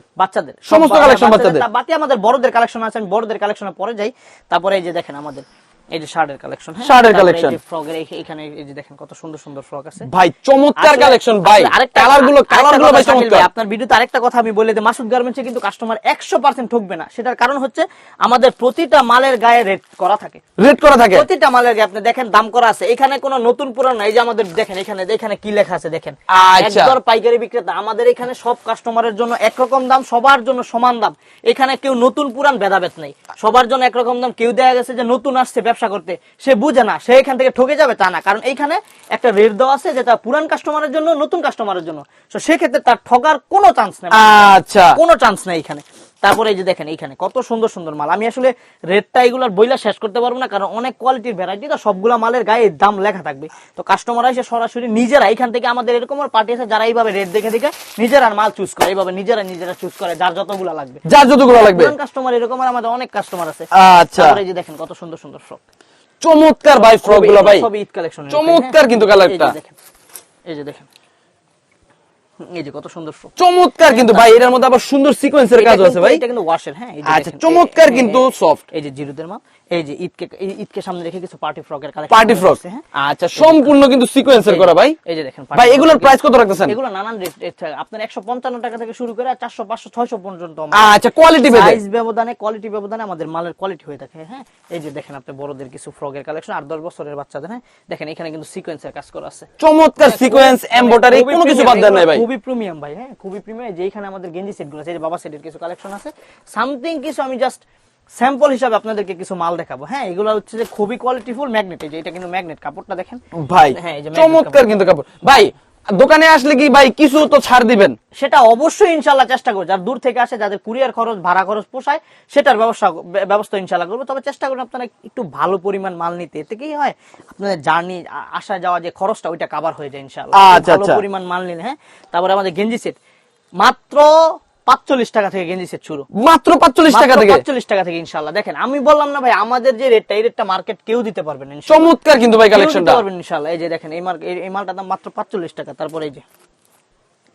সমস্ত কালেকশন বাচ্চাদের? বাকি আমাদের বড়দের কালেকশন আছে, আমি বড়দের কালেকশনে পরে যাই। তারপরে এই যে দেখেন আমাদের এই যে শার্টের কালেকশন, হ্যাঁ শার্টের তারপরে কালেকশন এই যে ফ্রকের এখানে এই যে দেখেন কত সুন্দর সুন্দর ফ্রক আছে ভাই, চমৎকার আসলে- কালেকশন ভাই, আসলে আরেকটা- কালার গুলো আরেকটা ভাই কথা শাকিল চমৎকার। ভাই, আপনার ভিডিওতে আরেকটা কথা আমি বলে দিই, মাসুদ গার্মেন্টসে কিন্তু কাস্টমার 100% ঠকবে না। সেটার কারণ হচ্ছে আমাদের প্রতিটা মালের গায়ে রেট করা থাকে, রেড করা থাকে। প্রতিটা মালের গায়ে আপনি দেখেন দাম করা আছে। এখানে কোনো নতুন পুরান নাই। এই যে আমাদের দেখেন এখানে কি লেখা আছে দেখেন, আচ্ছা। একদর পাইকারি বিক্রেতা। আমাদের এখানে সব কাস্টমারের জন্য একরকম দাম, সবার জন্য সমান দাম। এখানে কেউ নতুন পুরান ভেদাভেদ নেই, সবার জন্য একরকম দাম। কেউ দেখা গেছে যে নতুন আসছে ব্যবসা করতে, সে বুঝে না, সে এখান থেকে ঠকে যাবে তা না, কারণ এইখানে একটা রেট দেওয়া আছে যেটা পুরান কাস্টমারের জন্য, নতুন কাস্টমারের জন্য। তো সেক্ষেত্রে তার ঠকার কোনো চান্স নেই, আচ্ছা, কোনো চান্স নেই এখানে। তারপরে এই যে দেখেন এইখানে কত সুন্দর সুন্দর মাল। আমি আসলে রেটটা এগুলোর বইলা শেষ করতে পারবো না, কারণ অনেক কোয়ালিটির ভ্যারাইটি, তো সবগুলা মালের গায়ে দাম লেখা থাকবে। তো কাস্টমার এসে সরাসরি নিজেরা এখান থেকে, আমাদের এরকম পার্টি আছে যারা এইভাবে রেট দেখে দেখে নিজেরা মাল চুজ করে, এইভাবে নিজেরা চুজ করে যার যতগুলা লাগবে, যার যতগুলো লাগবে। কাস্টমার এরকম আর আমাদের অনেক কাস্টমার আছে। আচ্ছা, তারপরে এই যে দেখেন কত সুন্দর সুন্দর ফ্রক, চমৎকার ভাই ফ্রক গুলো ভাই, সবই ঈদ কালেকশন, চমৎকার কিন্তু কালারটা। এই যে দেখেন এই যে কত সুন্দর ফ্রক, চমৎকার কিন্তু ভাই, এটার মধ্যে আবার সুন্দর সিকোয়েন্সের কাজ আছে ভাই। এটা কিন্তু ওয়াশের, হ্যাঁ। এই যে আচ্ছা, দেখেন, চমৎকার কিন্তু সফট। এই যে জিরুদের মাল, এই যে ঈদকে সামনে রেখে কিছু পার্টি ফ্রকের কালেকশন, পার্টি ফ্রক, আচ্ছা, সম্পূর্ণ কিন্তু সিকোয়েন্সের করা ভাই। এই যে দেখেন ভাই, এগুলোর প্রাইস কত রাখতেছেন? এগুলো নানান রেট থাকে, আপনার 155 টাকা থেকে শুরু করে 400 500 600 পর্যন্ত। আচ্ছা, কোয়ালিটি ভেদে, সাইজ ব্যবধানে, কোয়ালিটি ব্যবধানে আমাদের মালের কোয়ালিটি হয়ে থাকে, হ্যাঁ। এই যে দেখেন আপনি বড়দের কিছু ফ্রকের কালেকশন, 8-10 বছরের বাচ্চাদের, হ্যাঁ। দেখেন এখানে কিন্তু সিকোয়েন্সের কাজ করা আছে, চমৎকার সিকোয়েন্স, এমব্রয়ডারি, কোনো কিছু বাদ দেন নাই ভাই, খুবই প্রিমিয়াম ভাই, হ্যাঁ, খুবই প্রিমিয়াম। যে এখানে আমাদের গেঞ্জি সেটগুলো আছে, এই যে বাবা সেটের কিছু কালেকশন আছে, সামথিং কিছু আমি জাস্ট স্যাম্পল হিসাবে আপনাদেরকে কিছু মাল দেখাবো, হ্যাঁ। এগুলো হচ্ছে যে খুবই কোয়ালিটিফুল ম্যাগনেট, এই যে এটা কিন্তু ম্যাগনেট, কাপড়টা দেখেন ভাই, হ্যাঁ, এই যে magnet চমৎকার কাপড়। কিন্তু কাপড়। ভাই, দোকানে আসলে কি ভাই কিছু তো ছাড় দিবেন? সেটা অবশ্যই ইনশাল্লাহ চেষ্টা করবো, যারা দূর থেকে আসে, যাদের কুরিয়ার খরচ, ভাড়া খরচ পোষায়, সেটার ব্যবস্থা ইনশাল্লাহ করবো। তবে চেষ্টা করুন আপনারা একটু ভালো পরিমাণ মাল নিতে, এতে কি হয় আপনাদের জার্নি, আসা যাওয়া যে খরচটা, ওইটা কাভার হয়ে যায় ইনশাল্লাহ। আচ্ছা, ভালো আচ্ছা। পরিমাণ মাল নিলে, হ্যাঁ। তারপরে আমাদের গেঞ্জি সেট মাত্র 45 টাকা থেকে গেঞ্জি সেট শুরু, মাত্র 45 টাকা থেকে, 45 টাকা থেকে ইনশাল্লাহ। দেখেন আমি বললাম না ভাই, আমাদের যে রেটটা, এই রেটটা মার্কেট কেউ দিতে পারবেন না ইনশাল্লাহ। চমৎকার কিন্তু ভাই কেউ দিতে কালেকশনটা, পারবেন ইনশাল্লাহ। এই যে দেখেন এই মালটার দাম মাত্র 45 টাকা। তারপরে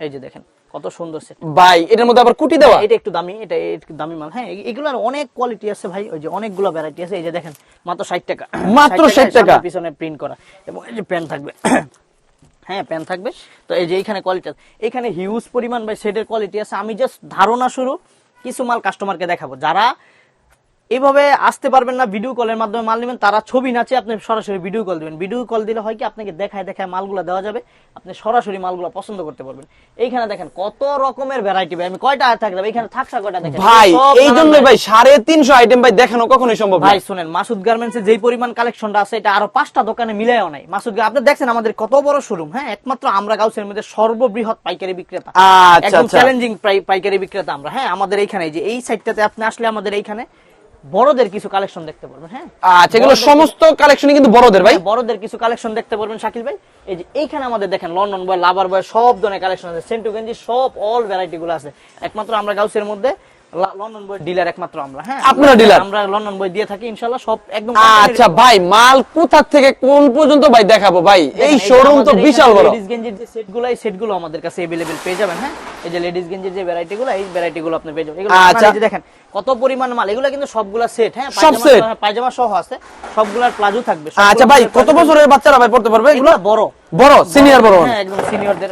এই যে দেখেন কত সুন্দর সেট ভাই, এটার মধ্যে আবার কুটি দেওয়া, এটা একটু দামি, এটা একটু দামি মাল, হ্যাঁ। এগুলোর অনেক কোয়ালিটি আছে ভাই, ওই যে অনেকগুলো ভ্যারাইটি আছে। এই যে দেখেন মাত্র 60 টাকা, মাত্র 60 টাকা। সামনে পিছনে প্রিন্ট করা, এবং এই যে প্যান্ট থাকবে, হ্যাঁ, প্যান্ট থাকবে। তো এই যে এখানে কোয়ালিটি, এখানে হিউজ পরিমাণ ভাই সেটের কোয়ালিটি আছে। আমি জাস্ট ধারণা শুরু কিছু মাল কাস্টমারকে দেখাবো। যারা এইভাবে আসতে পারবেন না, ভিডিও কলের মাধ্যমে মাল নেবেন, তারা ছবি নাচে আপনি সরাসরি ভিডিও কল দিবেন। ভিডিও কল দিলে হয় কি, আপনাকে দেখায় মালগুলো দেওয়া যাবে, আপনি সরাসরি মালগুলো পছন্দ করতে পারবেন। এইখানে দেখেন কত রকমের ভ্যারাইটি ভাই, আমি কয়টা থাকবে এখানে থাকছা কয়টা দেখেন ভাই, সব এই নানান জন্য ভাই variety। 350 আইটেম ভাই দেখানো কখনোই সম্ভব না ভাই শুনেন, মাসুদ গার্মেন্টসে যেই পরিমাণ কালেকশনটা আছে, এটা আরো 5টা দোকানে মিলায়ও নাই। আপনি দেখছেন আমাদের কত বড় শোরুম, হ্যাঁ। একমাত্র আমরা গাউসের মধ্যে সর্ববৃহৎ পাইকারি বিক্রেতা, আচ্ছা, একদম আচ্ছা, চ্যালেঞ্জিং পাইকারি বিক্রেতা আমরা, হ্যাঁ। আমাদের এইখানে যে এই সাইডটাতে আপনি আসলে আমাদের এইখানে বড়দের কিছু কালেকশন দেখতে পারবেন, হ্যাঁ। আচ্ছা, এগুলো সমস্ত কালেকশনই কিন্তু বড়দের ভাই, বড়দের কিছু কালেকশন দেখতে পারবেন শাকিল ভাই। এই যে এইখানে আমাদের দেখেন লন্ডন বয়, লাভার বয়, সব ধরনের কালেকশন আছে, সেন্টু গেঞ্জি, সব অল ভ্যারাইটি গুলো আছে। একমাত্র আমরা গাউসের মধ্যে লন্ডন বয় ডিলার, একমাত্র আমরা, হ্যাঁ। আপনারা dealer? আমরা লন্ডন বয় দিয়ে থাকি ইনশাআল্লাহ, সব একদম। আচ্ছা ভাই, মাল কোথা থেকে কোন পর্যন্ত ভাই দেখাবো ভাই? এই শোরুম তো বিশাল বড়। লেডিস গেঞ্জির যে সেটগুলো, এই সেটগুলো আমাদের কাছে अवेलेबल পেয়ে যাবেন, হ্যাঁ। এই যে লেডিস গেঞ্জির যে ভ্যারাইটিগুলো, এই ভ্যারাইটিগুলো আপনি পেয়ে যাবেন। এগুলো আচ্ছা। এই যে দেখেন কত পরিমাণ মাল, এগুলো কিন্তু সবগুলা সেট, হ্যাঁ। সব set? পায়জামা সহ আছে, সবগুলার প্লাজো থাকবে। আচ্ছা ভাই, কত বছরের বাচ্চারা ভাই পড়তে পারবে এগুলো? এগুলো বড় বড়, সিনিয়র বড়, হ্যাঁ, একদম সিনিয়রদের।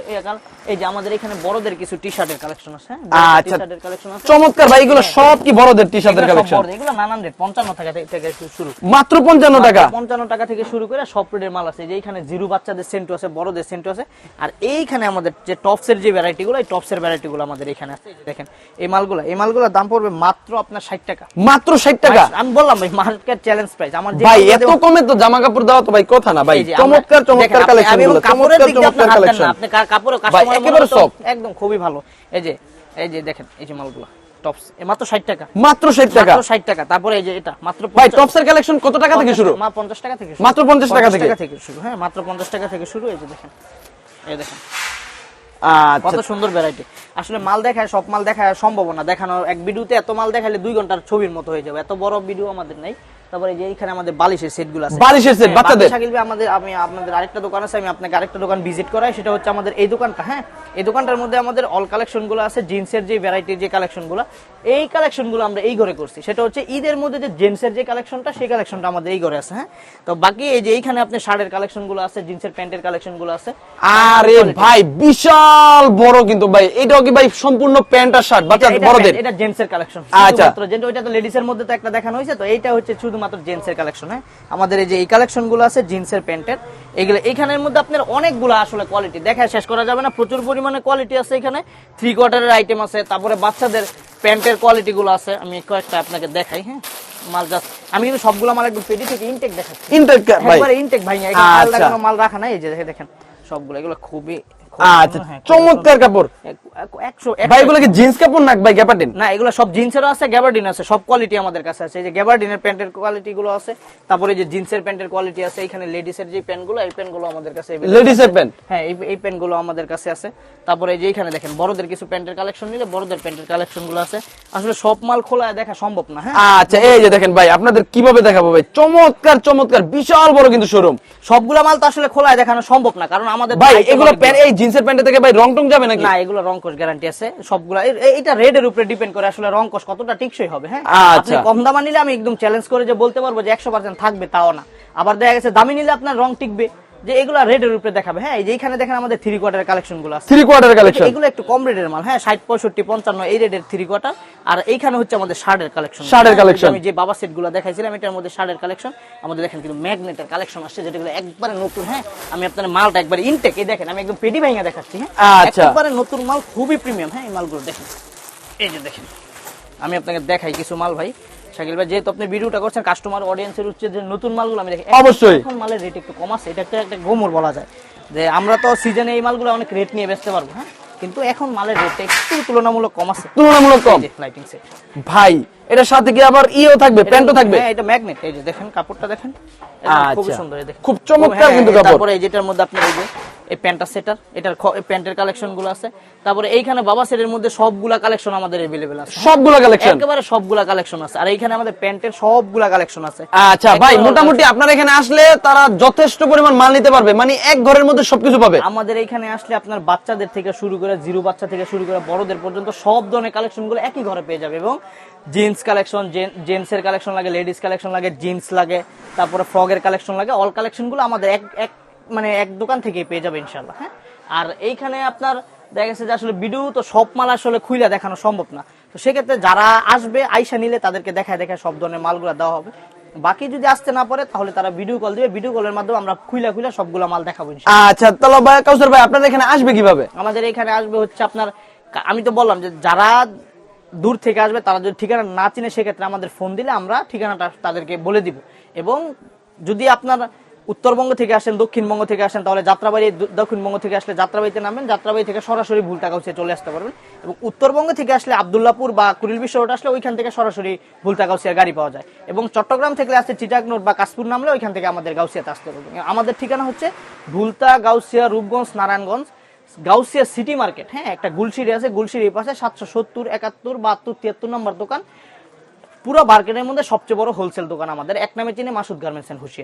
এই যে আমাদের এখানে বড়দের কিছু টি শার্টের কালেকশন আছে, হ্যাঁ। আচ্ছা, টি শার্টের কালেকশন আছে চমৎকার ভাই, এগুলো সব কি বড়দের টি শার্টের এগুলো সব কালেকশন? বড়দের, এগুলো নানান রেট, 55 টাকা থেকে শুরু, মাত্র 55 টাকা, 55 টাকা থেকে শুরু করে সব রেটের মাল আছে। যে এইখানে জিরো বাচ্চাদের সেন্টু আছে, বড়দের সেন্টু আছে। আর এইখানে আমাদের যে টপসের যে ভ্যারাইটি গুলো, এই টপসের ভ্যারাইটি গুলো আমাদের এখানে আছে। এই যে দেখেন এই মালগুলোর দাম পড়বে মাত্র আপনার 60 টাকা, মাত্র 60 টাকা। আমি বললাম ভাই, মার্কেট চ্যালেঞ্জ প্রাইস। আমার যে ভাই, মালগুলো এত দেবো- কমে তো জামা কাপড় দেওয়া তো ভাই কথা না ভাই। এই যে চমৎকার আমরা- চমৎকার দেখেন, কালেকশন আমি এবং গুলো, কাপড়ের চমৎকার দিক দিয়ে আপনি চমৎকার হাত দেন কালেকশন না, আপনি কাপড়ের ভাই, কাস্টমার একেবারে soft। একদম খুবই ভালো। এই যে দেখেন এই যে মালগুলো টপস, মাত্র 60 টাকা, মাত্র 60 টাকা। মাত্র 60 টাকা। তারপরে এই যে এটা মাত্র ভাই, 50 টপসের কালেকশন কত টাকা থেকে শুরু? 50 টাকা থেকে শুরু, মাত্র 50 টাকা থেকে? শুরু, হ্যাঁ। মাত্র 50 টাকা থেকে শুরু। এই যে দেখেন, এই দেখেন আচ্ছা, কত সুন্দর ভ্যারাইটি। আসলে মাল দেখায়, সব মাল দেখায় সম্ভব না দেখানো। এক ভিডিওতে এত মাল দেখালে 2 ঘন্টার ছবির মতো হয়ে যাবে, এত বড় ভিডিও আমাদের নাই। তারপরে যে এইখানে আমাদের বালিশের সেটগুলো আছে, বালিশের set, হ্যাঁ, বাচ্চাদের? বাচ্চা শাকিল ভাই আমি আপনাদের আরেকটা দোকান আছে, আমি আপনাকে আরেকটা দোকান ভিজিট করাই, সেটা হচ্ছে আমাদের এই দোকানটা। হ্যাঁ, এই দোকানটার মধ্যে আমাদের অল কালেকশনগুলো আছে, জিন্সের যে ভ্যারাইটির যে কালেকশনগুলো, এই কালেকশনগুলো আমরা এই ঘরে করছি। সেটা হচ্ছে ঈদের মধ্যে যে জেন্টসের যে কালেকশনটা, সেই কালেকশনটা আমাদের এই ঘরে আছে। হ্যাঁ, তো বাকি এই যে এইখানে আপনি শার্টের কালেকশনগুলো আছে, জিন্সের প্যান্টের কালেকশনগুলো আছে। আরে ভাই বিশাল বড় কিন্তু ভাই, এটাও কি ভাই সম্পূর্ণ প্যান্ট আর শার্ট বাচ্চা বড়দের? এটা জেন্টসের কালেকশন। আচ্ছা, ওইটা তো লেডিসের মধ্যে তো একটা দেখানো হয়েছে, তো এইটা হচ্ছে শুধুমাত্র জেন্টসের কালেকশন। হ্যাঁ, আমাদের এই যে এই কালেকশনগুলো আছে জিন্সের প্যান্টের, এগুলো এইখানের মধ্যে আপনার অনেকগুলো আসলে কোয়ালিটি দেখায় শেষ করা যাবে না, প্রচুর পরিমাণে কোয়ালিটি আছে এখানে। 3 কোয়ার্টারের আইটেম আছে, তারপরে বাচ্চাদের প্যান্টের কোয়ালিটি গুলো আছে, আমি কয়েকটা আপনাকে দেখাই। হ্যাঁ, মাল জাস্ট আমি কিন্তু সবগুলো মাল একদম পেটি থেকে ইনটেক দেখাচ্ছি, ইনটেক ভাই, একবারে ইনটেক ভাই, এখানে মাল আচ্ছা। লাগানো মাল রাখা নাই। এই যে দেখেন সবগুলো, এগুলো খুবই আচ্ছা, চমৎকার কাপড় ভাই। এগুলো কি জিন্স কাপড় না ভাই গ্যাবার্ডিন? না, এগুলো সব জিন্সেরও আছে, গ্যাবার্ডিন আছে, সব কোয়ালিটি আমাদের কাছে আছে। এই যে গ্যাবার্ডিনের প্যান্টের কোয়ালিটি গুলো আছে, তারপরে যে জিন্সের প্যান্টের কোয়ালিটি আছে। এখানে লেডিসের যে প্যান্টগুলো, এই প্যান্টগুলো আমাদের কাছে লেডিসের প্যান্ট, হ্যাঁ এই প্যান্টগুলো আমাদের কাছে আছে। তারপরে এই যে এখানে দেখেন বড়দের কিছু প্যান্টের কালেকশন নিলে বড়দের প্যান্টের কালেকশন গুলো আছে। আসলে সব মাল খোলা দেখা সম্ভব না। হ্যাঁ, আচ্ছা, এই যে দেখেন ভাই, আপনাদের কিভাবে দেখাবো ভাই, চমৎকার চমৎকার বিশাল বড় কিন্তু শোরুম। সবগুলা মাল তো আসলে খোলায় দেখানো সম্ভব না, কারণ আমাদের ভাই এগুলো প্যান্ট, এই জিন্সের প্যান্ট থেকে ভাই রং টং যাবে নাকি? না, এগুলো রংকশ গ্যারান্টি আছে সবগুলা। এটা রেডের উপরে ডিপেন্ড করে আসলে রংকশ কতটা টিকসই হবে। হ্যাঁ, আপনি আচ্ছা, কম দামা নিলে আমি একদম চ্যালেঞ্জ করে যে বলতে পারবো যে 100% থাকবে, তাও না। আবার দেখা গেছে দামি নিলে আপনার রং টিকবে, যে এগুলা রেডের উপরে দেখাবে। হ্যাঁ, এই যে এখানে দেখেন আমাদের 3 কোয়ার্টারের কালেকশন গুলো আছে, 3 কোয়ার্টারের কালেকশন, এগুলো একটু কম রেডের মাল। হ্যাঁ, 60 65 55 এই রেডের 3 কোয়ার্টার। আর এইখানে হচ্ছে আমাদের শার্টের কালেকশন, শার্টের কালেকশন। আমি যে বাবা সেট গুলো দেখাইছিলাম এটার মধ্যে শার্টের কালেকশন আমাদের দেখেন কিন্তু ম্যাগনেটের কালেকশন আসছে, যেগুলো একবারে নতুন। হ্যাঁ, আমি আপনাদের মালটা একবার ইনটেক, এই দেখেন আমি একদম পেটি ভাঙা দেখাচ্ছি। হ্যাঁ, আচ্ছা, একবারে নতুন মাল, খুবই প্রিমিয়াম। হ্যাঁ, এই মালগুলো দেখেন, এই যে দেখেন আমি আপনাকে দেখাই কিছু মাল ভাই। শাকিল ভাই যেহেতু আপনি ভিডিওটা করছেন, কাস্টমার অডিয়েন্সের হচ্ছে যে নতুন মালগুলো আমি দেখি, অবশ্যই এখন মালের রেট একটু কম আছে। এটা একটা গোমর বলা যায়, যে আমরা তো সিজনে এই মালগুলো অনেক রেট নিয়ে বেচতে পারবো। হ্যাঁ, কিন্তু এখন মালের রেটটা একটু তুলনামূলক কম আছে, তুলনামূলক কম। লাইটিং সেট ভাই এটার সাথে কি আবার ইও থাকবে, প্যান্টও থাকবে? হ্যাঁ, এটা ম্যাগনেট। এই যে দেখেন কাপড়টা দেখেন, খুব আচ্ছা, সুন্দর। এই দেখেন খুব চমৎকার হ্যাঁ, কিন্তু কাপড়। তারপরে এই যেটার মধ্যে আপনার এই যে এই প্যান্টটা সেটার, এটার প্যান্টের কালেকশন গুলো আছে। তারপরে এইখানে বাবা সেটের মধ্যে সবগুলা কালেকশন আমাদের अवेलेबल আছে, সবগুলা কালেকশন, একেবারে সবগুলা কালেকশন আছে। আর এইখানে আমাদের প্যান্টের সবগুলা কালেকশন আছে। আচ্ছা ভাই, মোটামুটি আপনার এখানে আসলে তারা যথেষ্ট পরিমাণ মাল নিতে পারবে, মানে এক ঘরের মধ্যে সবকিছু পাবে। আমাদের এখানে আসলে আপনার বাচ্চাদের থেকে শুরু করে, জিরো বাচ্চা থেকে শুরু করে বড়দের পর্যন্ত সব ধরনের কালেকশন গুলো একই ঘরে পেয়ে যাবে। এবং জিন্স কালেকশন, জেন্টসের কালেকশন লাগে, লেডিস কালেকশন লাগে, জিন্স লাগে, তারপরে ফ্রকের কালেকশন লাগে, অল কালেকশন গুলো আমাদের এক দোকান থেকে পেয়ে যাবে ইনশাল্লাহ। হ্যাঁ, আর এইখানে আপনার দেখা গেছে যে আসলে ভিডিও তো সব মাল আসলে খুইলা দেখানো সম্ভব না, তো সেক্ষেত্রে যারা আসবে আইসা নিলে তাদেরকে দেখায় দেখায় সব ধরনের মালগুলো দেওয়া হবে। বাকি যদি আসতে না পারে তাহলে তারা ভিডিও কল দিবে, ভিডিও কলের মাধ্যমে আমরা খুইলা সবগুলো মাল দেখাবো ইনশাআল্লাহ। আচ্ছা, তাহলে ভাই কাউসার ভাই আপনার এখানে আসবে কিভাবে? আমাদের এখানে আসবে হচ্ছে আপনার, আমি তো বললাম যে যারা দূর থেকে আসবে তারা যদি ঠিকানা না চিনে, সেক্ষেত্রে আমাদের ফোন দিলে আমরা ঠিকানাটা তাদেরকে বলে দিব। এবং যদি আপনার উত্তরবঙ্গ থেকে আসেন, দক্ষিণবঙ্গ থেকে আসেন, তাহলে যাত্রাবাড়ি, দক্ষিণবঙ্গ থেকে আসলে যাত্রাবাড়িতে নামবেন, যাত্রাবাড়ি থেকে সরাসরি ভুলতাগাউসিয়া চলে আসতে পারবেন। এবং উত্তরবঙ্গ থেকে আসলে আব্দুল্লাহপুর বা কুড়িল বিশ্ব রোড আসলে ওইখান থেকে সরাসরি ভুলতাগাউসিয়ার গাড়ি পাওয়া যায়। এবং চট্টগ্রাম থেকে আসছে চিটাগনোট বা কাশপুর নামলে ওইখান থেকে আমাদের গাউসিয়াতে আসতে পারবেন। আমাদের ঠিকানা হচ্ছে ভুলতা, গাউসিয়া, রূপগঞ্জ, নারায়ণগঞ্জ, গাউসিয়া সিটি মার্কেট। হ্যাঁ, একটা গুলশিরি আছে, গুলশিরির পাশে 770 71 72 73 নম্বর দোকান। পুরো মার্কেটের মধ্যে সবচেয়ে বড় হোলসেল দোকান আমাদের, এক নামে চিনে মাসুদ গার্মেন্টস এন্ড হুশিয়ার।